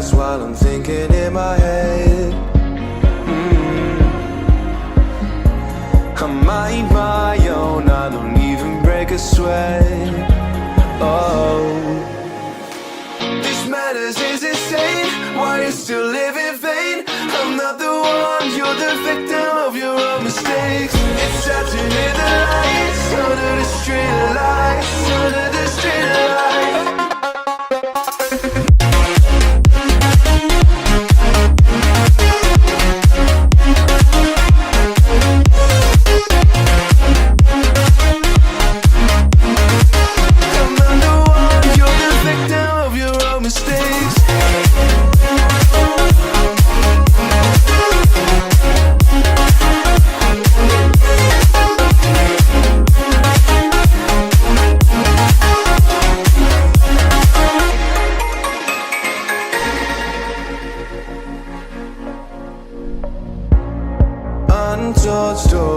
past while I'm thinking in my head. I mind my own, I don't even break a sweat. Oh, this madness is insane. Why you still live in vain? I'm not the one, you're the victim of your own mistakes. It's sad to hear the lights under the street lights, under the street lights. Untold stories.